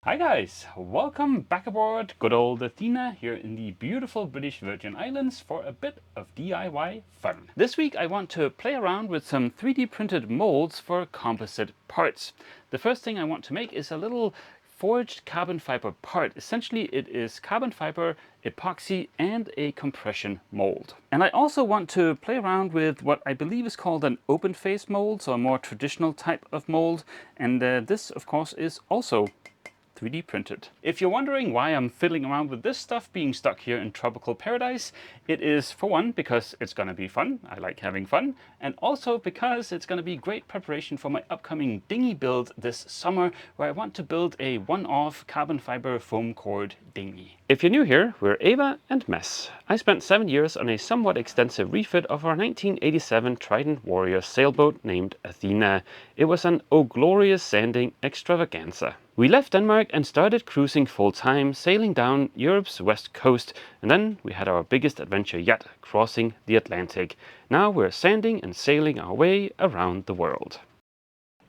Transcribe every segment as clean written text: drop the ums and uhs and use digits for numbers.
Hi guys, welcome back aboard good old Athena here in the beautiful British Virgin Islands for a bit of DIY fun. This week I want to play around with some 3D printed molds for composite parts. The first thing I want to make is a little forged carbon fiber part. Essentially it is carbon fiber, epoxy and a compression mold. And I also want to play around with what I believe is called an open face mold, so a more traditional type of mold, and this of course is also 3D printed. If you're wondering why I'm fiddling around with this stuff being stuck here in tropical paradise, it is for one because it's gonna be fun, I like having fun, and also because it's gonna be great preparation for my upcoming dinghy build this summer, where I want to build a one-off carbon fiber foam core dinghy. If you're new here, we're Ava and Mess. I spent 7 years on a somewhat extensive refit of our 1987 Trident Warrior sailboat named Athena. It was an oh glorious sanding extravaganza. We left Denmark and started cruising full-time, sailing down Europe's west coast, and then we had our biggest adventure yet, crossing the Atlantic. Now we're sanding and sailing our way around the world.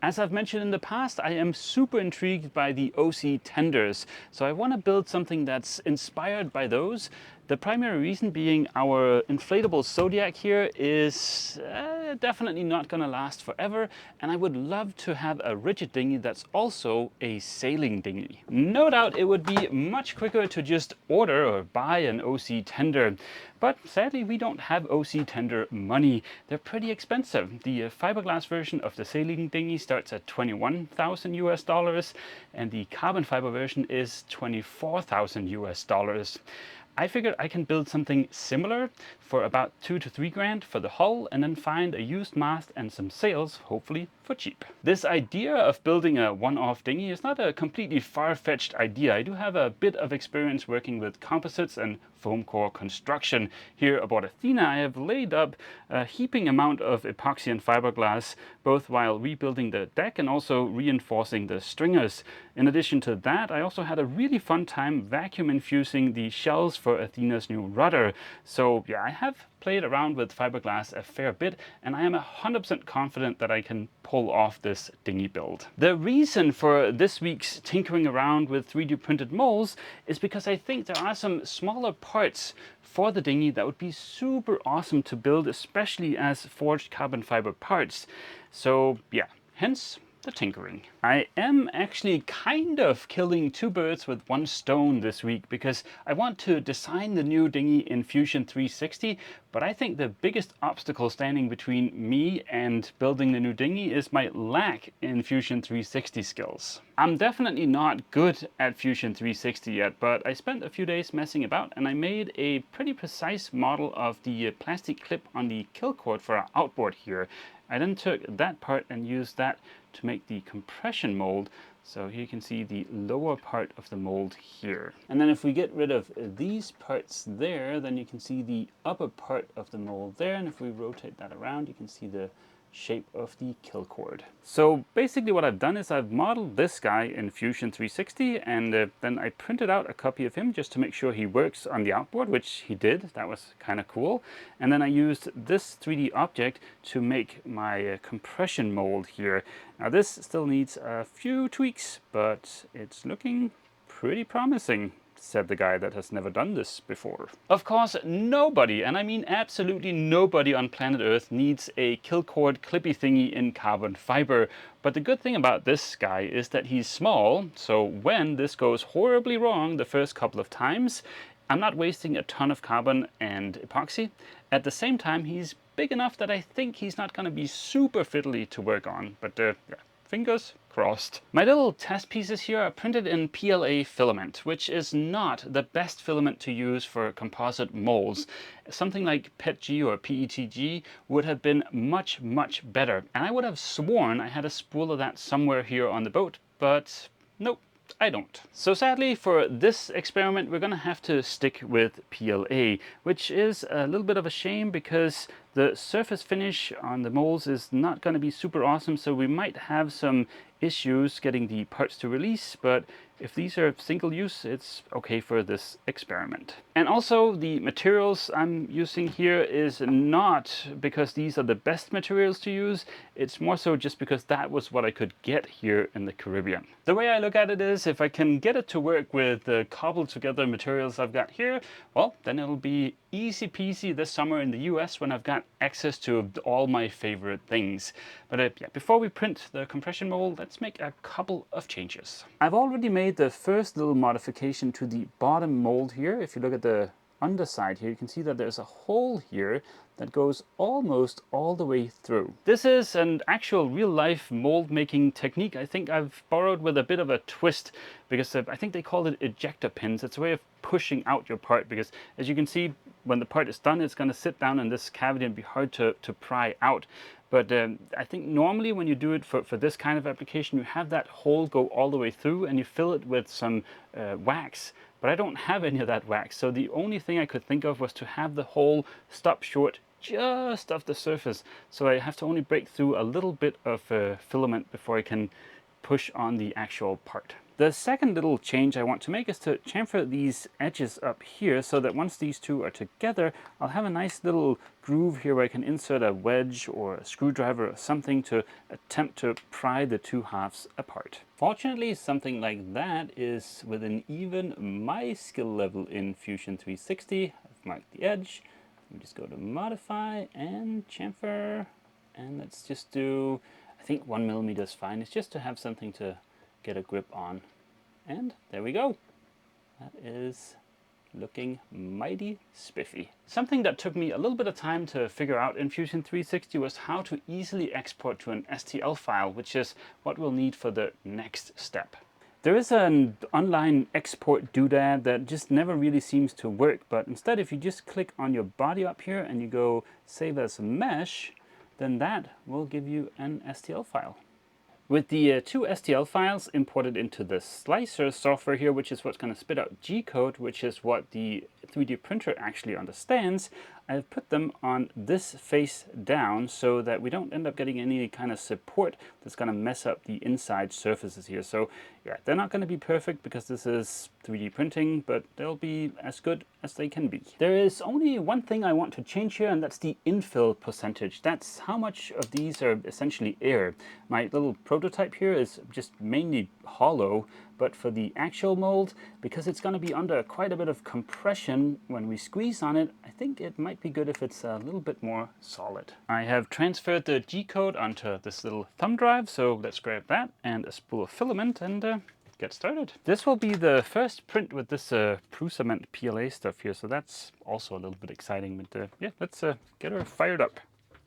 As I've mentioned in the past, I am super intrigued by the OC tenders, so I want to build something that's inspired by those. The primary reason being our inflatable Zodiac here is definitely not going to last forever, and I would love to have a rigid dinghy that's also a sailing dinghy. No doubt it would be much quicker to just order or buy an OC tender, but sadly we don't have OC tender money. They're pretty expensive. The fiberglass version of the sailing dinghy starts at 21,000 US dollars, and the carbon fiber version is 24,000 US dollars. I figured I can build something similar for about 2 to 3 grand for the hull, and then find a used mast and some sails, hopefully for cheap. This idea of building a one-off dinghy is not a completely far-fetched idea. I do have a bit of experience working with composites and foam core construction. Here aboard Athena I have laid up a heaping amount of epoxy and fiberglass, both while rebuilding the deck and also reinforcing the stringers. In addition to that, I also had a really fun time vacuum infusing the shells for Athena's new rudder. So yeah, I have played around with fiberglass a fair bit, and I am 100% confident that I can pull off this dinghy build. The reason for this week's tinkering around with 3D printed molds is because I think there are some smaller parts for the dinghy that would be super awesome to build, especially as forged carbon fiber parts. So yeah, hence the tinkering. I am actually kind of killing 2 birds with 1 stone this week, because I want to design the new dinghy in Fusion 360, but I think the biggest obstacle standing between me and building the new dinghy is my lack in Fusion 360 skills. I'm definitely not good at Fusion 360 yet, but I spent a few days messing about and I made a pretty precise model of the plastic clip on the kill cord for our outboard here. I then took that part and used that to make the compression mold. So here you can see the lower part of the mold here. And then if we get rid of these parts there, then you can see the upper part of the mold there. And if we rotate that around, you can see the shape of the kill cord. So basically what I've done is I've modeled this guy in Fusion 360, and then I printed out a copy of him just to make sure he works on the outboard, which he did. That was kind of cool. And then I used this 3D object to make my compression mold here. Now this still needs a few tweaks, but it's looking pretty promising, said the guy that has never done this before. Of course, nobody, and I mean absolutely nobody on planet Earth, needs a kill cord clippy thingy in carbon fiber. But the good thing about this guy is that he's small, so when this goes horribly wrong the first couple of times, I'm not wasting a ton of carbon and epoxy. At the same time, he's big enough that I think he's not going to be super fiddly to work on, but yeah, fingers crossed. My little test pieces here are printed in PLA filament, which is not the best filament to use for composite molds. Something like PETG or PETG would have been much, much better. And I would have sworn I had a spool of that somewhere here on the boat, but nope. I don't. So sadly for this experiment we're gonna have to stick with PLA, which is a little bit of a shame because The surface finish on the molds is not going to be super awesome, so we might have some issues getting the parts to release, but if these are single use, it's okay for this experiment. And also the materials I'm using here is not because these are the best materials to use, it's more so just because that was what I could get here in the Caribbean. The way I look at it is, if I can get it to work with the cobbled together materials I've got here, well, then it'll be easy peasy this summer in the US when I've got access to all my favorite things. But yeah, before we print the compression mold, let's make a couple of changes. I've already made the first little modification to the bottom mold here. If you look at the underside here, you can see that there's a hole here that goes almost all the way through. This is an actual real-life mold making technique I think I've borrowed with a bit of a twist, because I think they call it ejector pins. It's a way of pushing out your part, because as you can see, when the part is done, it's going to sit down in this cavity and be hard to pry out. But I think normally when you do it for this kind of application, you have that hole go all the way through and you fill it with some wax. But I don't have any of that wax, so the only thing I could think of was to have the hole stop short just off the surface. So I have to only break through a little bit of filament before I can push on the actual part. The second little change I want to make is to chamfer these edges up here so that once these two are together, I'll have a nice little groove here where I can insert a wedge or a screwdriver or something to attempt to pry the two halves apart. Fortunately, something like that is within even my skill level in Fusion 360. I've marked the edge. Let me just go to modify and chamfer, and let's just do, I think 1 millimeter is fine. It's just to have something to get a grip on. And there we go. That is looking mighty spiffy. Something that took me a little bit of time to figure out in Fusion 360 was how to easily export to an STL file, which is what we'll need for the next step. There is an online export doodad that just never really seems to work, but instead if you just click on your body up here and you go save as mesh, then that will give you an STL file. With the two STL files imported into the slicer software here, which is what's going to spit out G-code, which is what the 3D printer actually understands, I've put them on this face down so that we don't end up getting any kind of support that's going to mess up the inside surfaces here. So yeah, they're not going to be perfect because this is 3D printing, but they'll be as good as they can be. There is only one thing I want to change here, and that's the infill percentage. That's how much of these are essentially air. My little prototype here is just mainly hollow, but for the actual mold, because it's going to be under quite a bit of compression when we squeeze on it, I think it might be good if it's a little bit more solid. I have transferred the G-code onto this little thumb drive, so let's grab that and a spool of filament and get started. This will be the first print with this Prusament PLA stuff here, so that's also a little bit exciting. But yeah, let's get her fired up.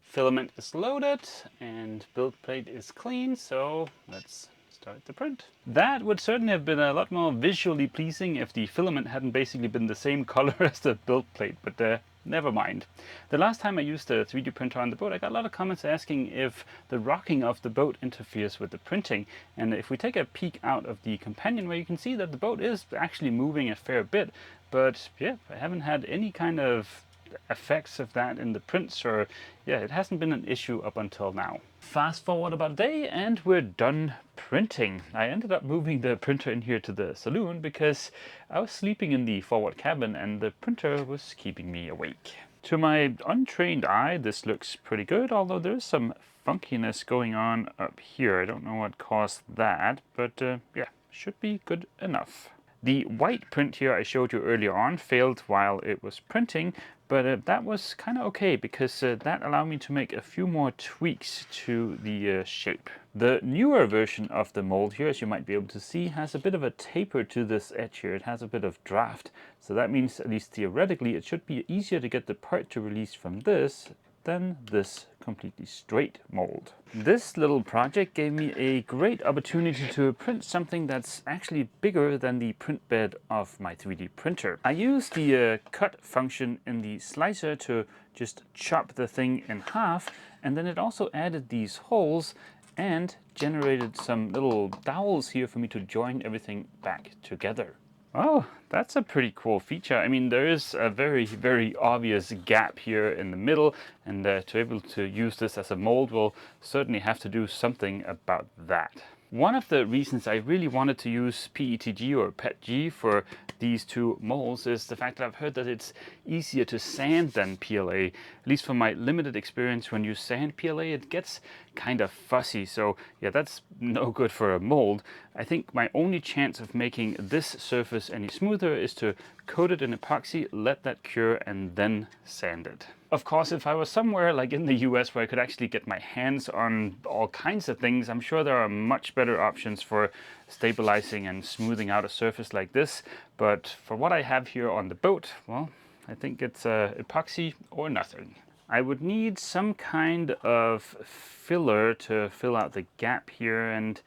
Filament is loaded and build plate is clean, so let's start the print. That would certainly have been a lot more visually pleasing if the filament hadn't basically been the same color as the build plate, but never mind. The last time I used a 3D printer on the boat, I got a lot of comments asking if the rocking of the boat interferes with the printing. And if we take a peek out of the companionway, you can see that the boat is actually moving a fair bit. But yeah, I haven't had any kind of effects of that in the prints, or yeah, it hasn't been an issue up until now. Fast forward about a day and we're done printing. I ended up moving the printer in here to the saloon because I was sleeping in the forward cabin and the printer was keeping me awake. To my untrained eye, this looks pretty good, although there's some funkiness going on up here. I don't know what caused that, but yeah, should be good enough. The white print here I showed you earlier on failed while it was printing, but that was kind of okay because that allowed me to make a few more tweaks to the shape. The newer version of the mold here, as you might be able to see, has a bit of a taper to this edge here. It has a bit of draft, so that means at least theoretically it should be easier to get the part to release from this than this completely straight mold. This little project gave me a great opportunity to print something that's actually bigger than the print bed of my 3D printer. I used the cut function in the slicer to just chop the thing in half, and then it also added these holes and generated some little dowels here for me to join everything back together. Oh, that's a pretty cool feature. I mean, there is a very, very obvious gap here in the middle, and to be able to use this as a mold, we'll certainly have to do something about that. One of the reasons I really wanted to use PETG or PETG for these two molds is the fact that I've heard that it's easier to sand than PLA. At least from my limited experience, when you sand PLA, it gets kind of fussy. So yeah, that's no good for a mold. I think my only chance of making this surface any smoother is to coat it in epoxy, let that cure, and then sand it. Of course, if I was somewhere like in the US where I could actually get my hands on all kinds of things, I'm sure there are much better options for stabilizing and smoothing out a surface like this. But for what I have here on the boat, well, I think it's epoxy or nothing. I would need some kind of filler to fill out the gap here, and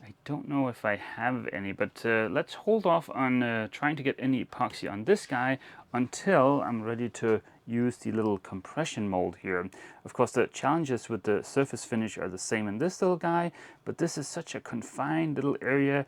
I don't know if I have any, but let's hold off on trying to get any epoxy on this guy until I'm ready to use the little compression mold here. Of course, the challenges with the surface finish are the same in this little guy, but this is such a confined little area.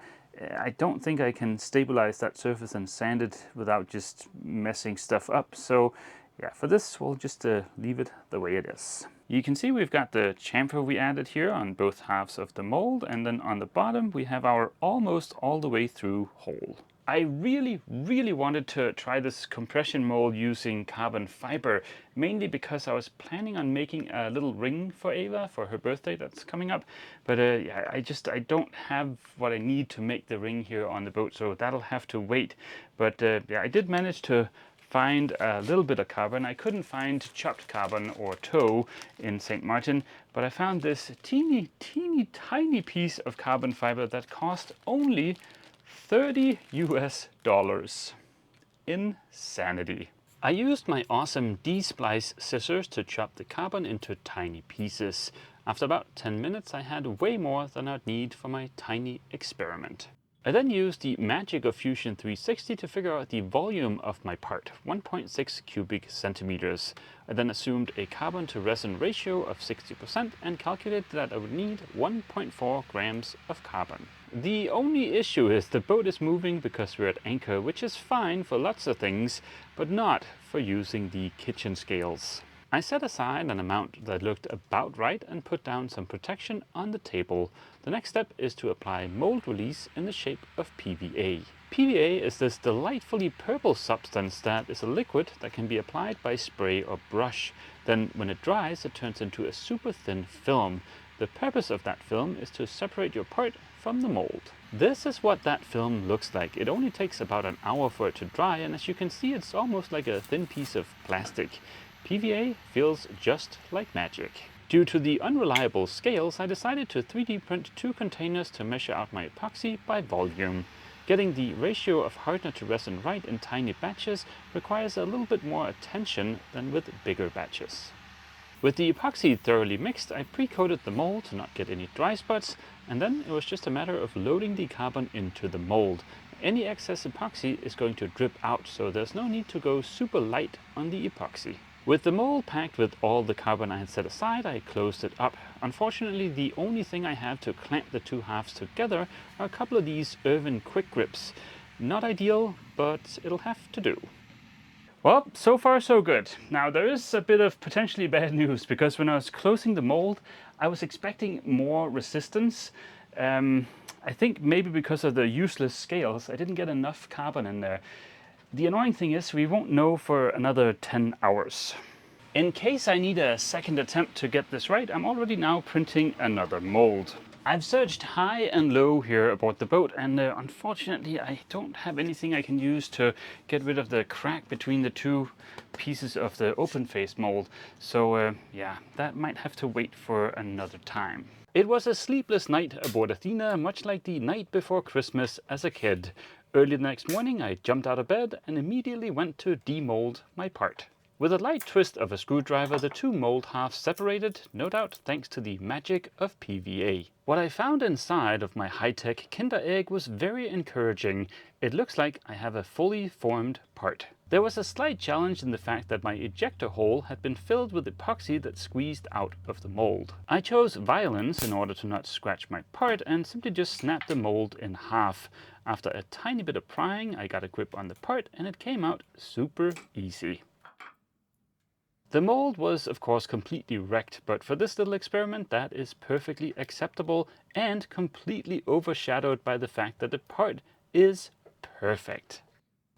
I don't think I can stabilize that surface and sand it without just messing stuff up. So yeah, for this, we'll just leave it the way it is. You can see we've got the chamfer we added here on both halves of the mold, and then on the bottom we have our almost all the way through hole. I really wanted to try this compression mold using carbon fiber, mainly because I was planning on making a little ring for Ava for her birthday that's coming up. But yeah, I don't have what I need to make the ring here on the boat, so that'll have to wait. But yeah, I did manage to find a little bit of carbon. I couldn't find chopped carbon or tow in St. Martin, but I found this teeny tiny piece of carbon fiber that cost only $30 US. Insanity. I used my awesome D-splice scissors to chop the carbon into tiny pieces. After about 10 minutes, I had way more than I'd need for my tiny experiment. I then used the magic of Fusion 360 to figure out the volume of my part, 1.6 cubic centimeters. I then assumed a carbon to resin ratio of 60% and calculated that I would need 1.4 grams of carbon. The only issue is the boat is moving because we're at anchor, which is fine for lots of things, but not for using the kitchen scales. I set aside an amount that looked about right and put down some protection on the table. The next step is to apply mold release in the shape of PVA. PVA is this delightfully purple substance that is a liquid that can be applied by spray or brush. Then when it dries, it turns into a super thin film. The purpose of that film is to separate your part from the mold. This is what that film looks like. It only takes about an hour for it to dry, and as you can see, it's almost like a thin piece of plastic. PVA feels just like magic. Due to the unreliable scales, I decided to 3D print 2 containers to measure out my epoxy by volume. Getting the ratio of hardener to resin right in tiny batches requires a little bit more attention than with bigger batches. With the epoxy thoroughly mixed, I pre-coated the mold to not get any dry spots, and then it was just a matter of loading the carbon into the mold. Any excess epoxy is going to drip out, so there's no need to go super light on the epoxy. With the mold packed with all the carbon I had set aside, I closed it up. Unfortunately, the only thing I have to clamp the two halves together are a couple of these Irvin quick grips. Not ideal, but it'll have to do. Well, so far so good. Now there is a bit of potentially bad news, because when I was closing the mold, I was expecting more resistance. I think maybe because of the useless scales, I didn't get enough carbon in there. The annoying thing is we won't know for another 10 hours. In case I need a second attempt to get this right, I'm already now printing another mold. I've searched high and low here aboard the boat, and unfortunately I don't have anything I can use to get rid of the crack between the two pieces of the open face mold. So yeah, that might have to wait for another time. It was a sleepless night aboard Athena, much like the night before Christmas as a kid. Early the next morning I jumped out of bed and immediately went to demold my part. With a light twist of a screwdriver, the two mold halves separated, no doubt thanks to the magic of PVA. What I found inside of my high-tech Kinder Egg was very encouraging. It looks like I have a fully formed part. There was a slight challenge in the fact that my ejector hole had been filled with epoxy that squeezed out of the mold. I chose violence in order to not scratch my part and simply just snapped the mold in half. After a tiny bit of prying, I got a grip on the part and it came out super easy. The mold was of course completely wrecked, but for this little experiment that is perfectly acceptable and completely overshadowed by the fact that the part is perfect.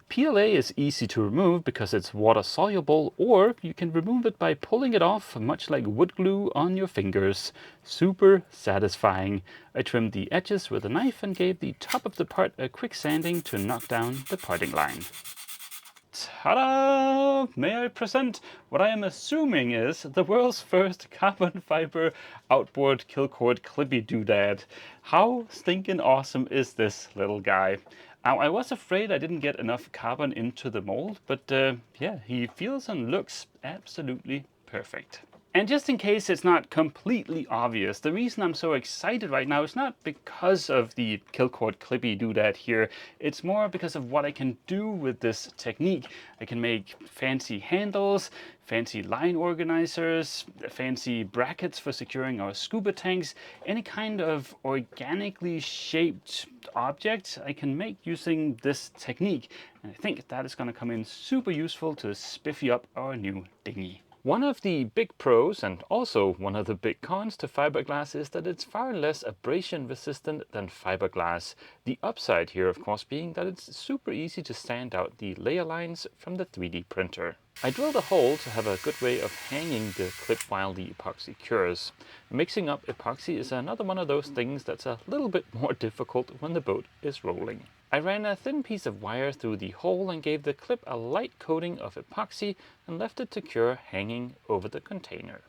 PLA is easy to remove because it's water soluble, or you can remove it by pulling it off much like wood glue on your fingers. Super satisfying. I trimmed the edges with a knife and gave the top of the part a quick sanding to knock down the parting line. Ta-da! May I present what I am assuming is the world's first carbon fiber outboard kill cord clippy doodad. How stinking awesome is this little guy? Now, I was afraid I didn't get enough carbon into the mold, but yeah, he feels and looks absolutely perfect. And just in case it's not completely obvious, the reason I'm so excited right now is not because of the kill cord clippy doodad here. It's more because of what I can do with this technique. I can make fancy handles, fancy line organizers, fancy brackets for securing our scuba tanks, any kind of organically shaped object I can make using this technique. And I think that is going to come in super useful to spiffy up our new dinghy. One of the big pros, and also one of the big cons to fiberglass, is that it's far less abrasion resistant than fiberglass. The upside here, of course, being that it's super easy to sand out the layer lines from the 3D printer. I drilled a hole to have a good way of hanging the clip while the epoxy cures. Mixing up epoxy is another one of those things that's a little bit more difficult when the boat is rolling. I ran a thin piece of wire through the hole and gave the clip a light coating of epoxy and left it to cure hanging over the container.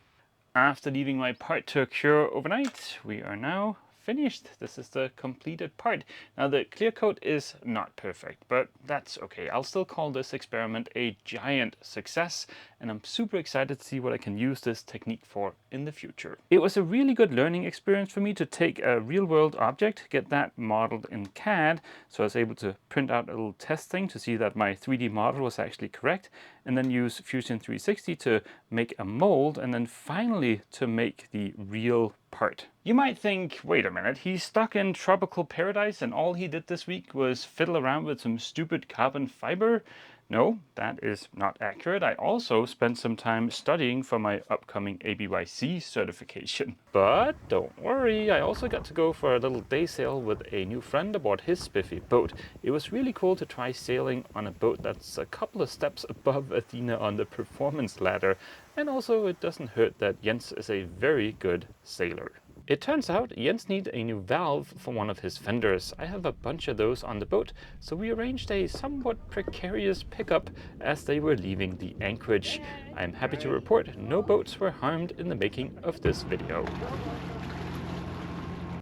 After leaving my part to cure overnight, we are now finished. This is the completed part. Now the clear coat is not perfect, but that's okay. I'll still call this experiment a giant success, and I'm super excited to see what I can use this technique for in the future. It was a really good learning experience for me to take a real-world object, get that modeled in CAD, so I was able to print out a little test thing to see that my 3D model was actually correct, and then use Fusion 360 to make a mold, and then finally to make the real part. You might think, wait a minute, he's stuck in tropical paradise and all he did this week was fiddle around with some stupid carbon fiber? No, that is not accurate. I also spent some time studying for my upcoming ABYC certification. But don't worry, I also got to go for a little day sail with a new friend aboard his spiffy boat. It was really cool to try sailing on a boat that's a couple of steps above Athena on the performance ladder. And also it doesn't hurt that Jens is a very good sailor. It turns out Jens needs a new valve for one of his fenders. I have a bunch of those on the boat, so we arranged a somewhat precarious pickup as they were leaving the anchorage. I'm happy to report no boats were harmed in the making of this video.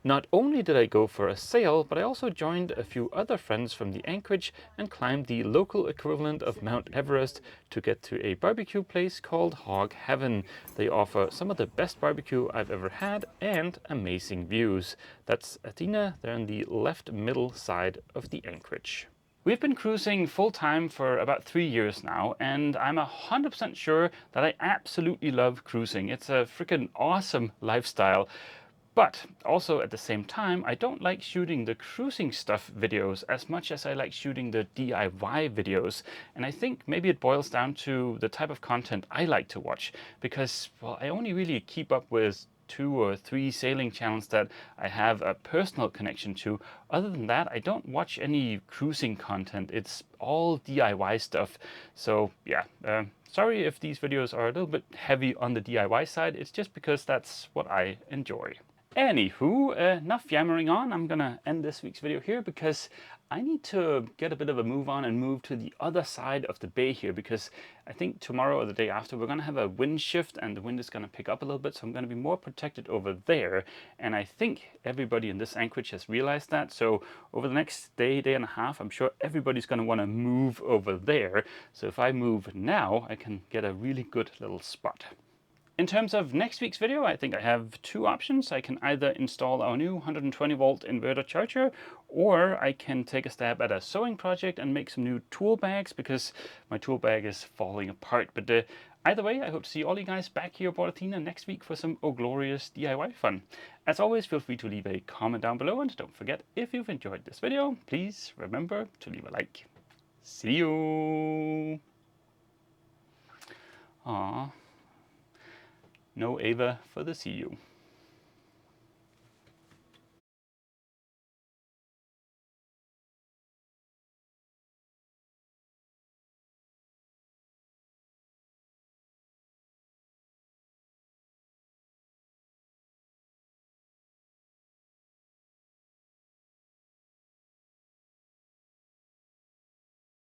Not only did I go for a sail, but I also joined a few other friends from the anchorage and climbed the local equivalent of Mount Everest to get to a barbecue place called Hog Heaven. They offer some of the best barbecue I've ever had and amazing views. That's Athena, they're on the left middle side of the anchorage. We've been cruising full-time for about 3 years now, and I'm 100% sure that I absolutely love cruising. It's a freaking awesome lifestyle. But also at the same time, I don't like shooting the cruising stuff videos as much as I like shooting the DIY videos. And I think maybe it boils down to the type of content I like to watch, because, well, I only really keep up with 2 or 3 sailing channels that I have a personal connection to. Other than that, I don't watch any cruising content. It's all DIY stuff. So yeah, sorry if these videos are a little bit heavy on the DIY side. It's just because that's what I enjoy. Anywho, enough yammering on. I'm gonna end this week's video here because I need to get a bit of a move on and move to the other side of the bay here, because I think tomorrow or the day after we're gonna have a wind shift and the wind is gonna pick up a little bit, so I'm gonna be more protected over there. And I think everybody in this anchorage has realized that. So over the next day and a half, I'm sure everybody's gonna wanna move over there. So if I move now, I can get a really good little spot. In terms of next week's video, I think I have two options. I can either install our new 120 volt inverter charger, or I can take a stab at a sewing project and make some new tool bags, because my tool bag is falling apart. But either way, I hope to see all you guys back here aboard Athena next week for some glorious DIY fun. As always, feel free to leave a comment down below, and don't forget, if you've enjoyed this video, please remember to leave a like. See you! Aww. No Ava for the see you.